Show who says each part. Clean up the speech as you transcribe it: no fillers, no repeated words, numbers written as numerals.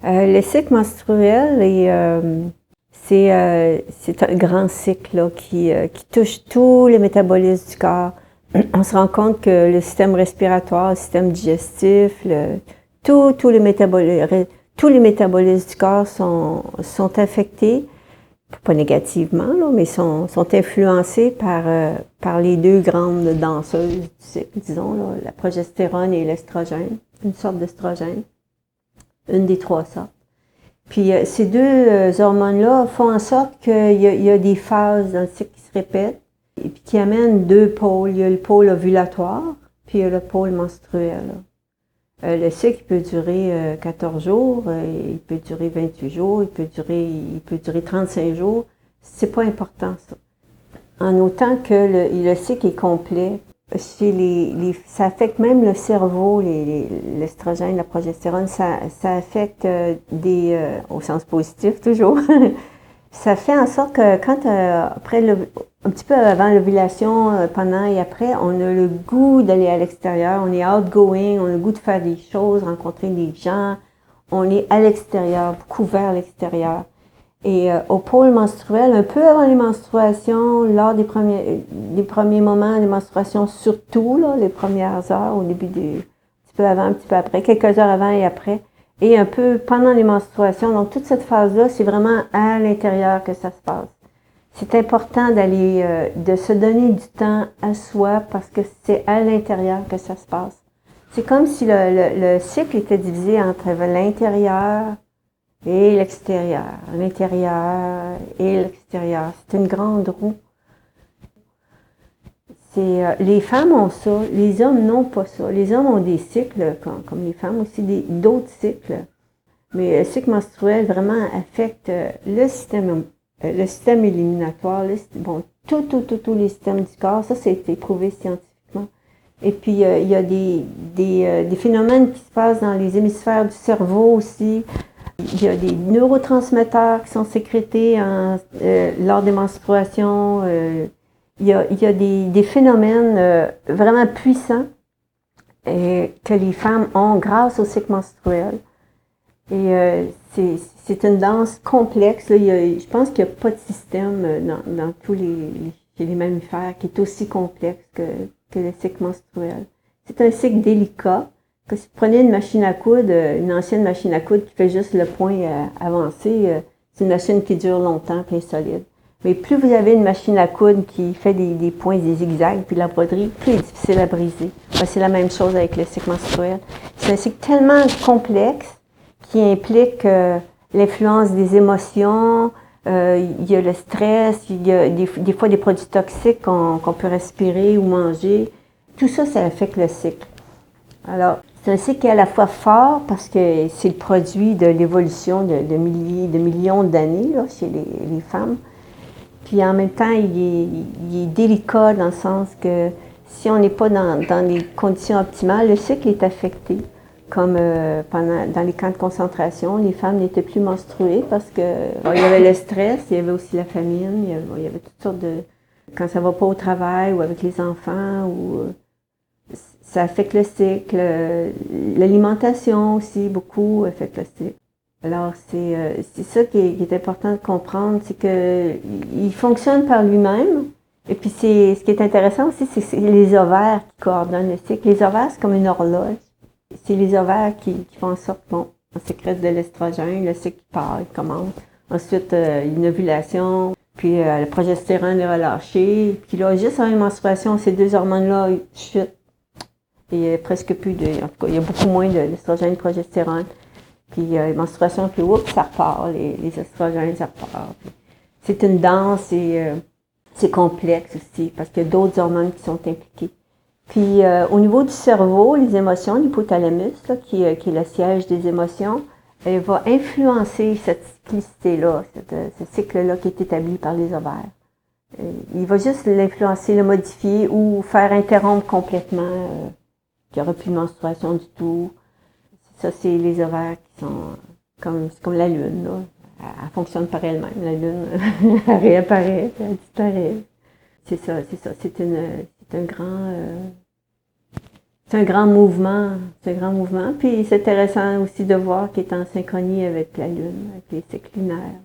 Speaker 1: Le cycle menstruel, c'est un grand cycle là, qui touche tous les métabolismes du corps. On se rend compte que le système respiratoire, le système digestif, tous les métabolismes du corps sont affectés, pas négativement, là, mais sont influencés par les deux grandes danseuses du cycle, disons, là, la progestérone et l'estrogène, une sorte d'estrogène, une des trois sortes. Puis ces deux hormones-là font en sorte qu'il y a des phases dans le cycle qui se répètent et puis qui amènent deux pôles. Il y a le pôle ovulatoire, puis il y a le pôle menstruel. Le cycle peut durer 14 jours, il peut durer 28 jours, il peut durer 35 jours. C'est pas important, ça. En autant que le cycle est complet, ça affecte même le cerveau, l'estrogène, la progestérone, ça affecte au sens positif toujours. Ça fait en sorte que quand, un petit peu avant l'ovulation, pendant et après, on a le goût d'aller à l'extérieur, on est outgoing, on a le goût de faire des choses, rencontrer des gens, on est à l'extérieur, beaucoup vers l'extérieur. Et au pôle menstruel, un peu avant les menstruations, lors des premiers moments des menstruations, surtout là, les premières heures, au début un petit peu avant, un petit peu après, quelques heures avant et après, et un peu pendant les menstruations. Donc toute cette phase-là, c'est vraiment à l'intérieur que ça se passe. C'est important de se donner du temps à soi parce que c'est à l'intérieur que ça se passe. C'est comme si le cycle était divisé entre l'intérieur et l'extérieur, l'intérieur et l'extérieur. C'est une grande roue. Les femmes ont ça, les hommes n'ont pas ça. Les hommes ont des cycles, comme les femmes aussi, d'autres cycles. Mais le cycle menstruel vraiment affecte le système éliminatoire, tous les systèmes du corps. Ça a été prouvé scientifiquement. Et puis, il y a des phénomènes qui se passent dans les hémisphères du cerveau aussi. Il y a des neurotransmetteurs qui sont sécrétés lors des menstruations. Il y a des phénomènes vraiment puissants que les femmes ont grâce au cycle menstruel. Et c'est une danse complexe. Là. Je pense qu'il n'y a pas de système dans tous les mammifères qui est aussi complexe que le cycle menstruel. C'est un cycle délicat. Que si vous prenez une machine à coudre, une ancienne machine à coudre qui fait juste le point avancé, c'est une machine qui dure longtemps, bien solide. Mais plus vous avez une machine à coudre qui fait des points, des zigzags, puis de la broderie, plus il est difficile à briser. Ben, c'est la même chose avec le cycle menstruel. C'est un cycle tellement complexe qui implique l'influence des émotions, il y a le stress, il y a des fois des produits toxiques qu'on peut respirer ou manger. Tout ça, ça affecte le cycle. Alors, c'est un cycle qui est à la fois fort parce que c'est le produit de l'évolution de millions d'années là, chez les femmes. Puis en même temps, il est délicat dans le sens que si on n'est pas dans les conditions optimales, le cycle est affecté. Comme dans les camps de concentration, les femmes n'étaient plus menstruées parce que il y avait le stress, il y avait aussi la famine, il y avait toutes sortes de... Quand ça va pas au travail ou avec les enfants ou... Ça affecte le cycle, l'alimentation aussi, beaucoup affecte le cycle. Alors, c'est ça qui est important de comprendre, c'est que il fonctionne par lui-même. Et puis, ce qui est intéressant aussi, c'est les ovaires qui coordonnent le cycle. Les ovaires, c'est comme une horloge. C'est les ovaires qui font en sorte, on sécrète de l'estrogène, le cycle part, il commence. Ensuite, une ovulation, puis la progestérone est relâchée. Puis là, juste avant une menstruation, ces deux hormones-là chutent. Il y a presque plus en tout cas, il y a beaucoup moins d'estrogène et de progestérone. Puis menstruation, puis ça repart, les estrogènes, ça repart. C'est une danse et c'est complexe aussi, parce qu'il y a d'autres hormones qui sont impliquées. Puis au niveau du cerveau, les émotions, l'hypothalamus, là, qui est le siège des émotions, elle va influencer cette cyclicité-là, ce cycle-là qui est établi par les ovaires. Il va juste l'influencer, le modifier ou faire interrompre complètement qu'il n'y aura plus de menstruation du tout. Ça, c'est les ovaires qui sont c'est comme la Lune, là. Elle fonctionne par elle-même, la Lune. Elle réapparaît, elle disparaît. C'est ça. C'est un grand... c'est un grand mouvement. C'est un grand mouvement. Puis c'est intéressant aussi de voir qu'il est en synchronie avec la Lune, avec les cycles lunaires.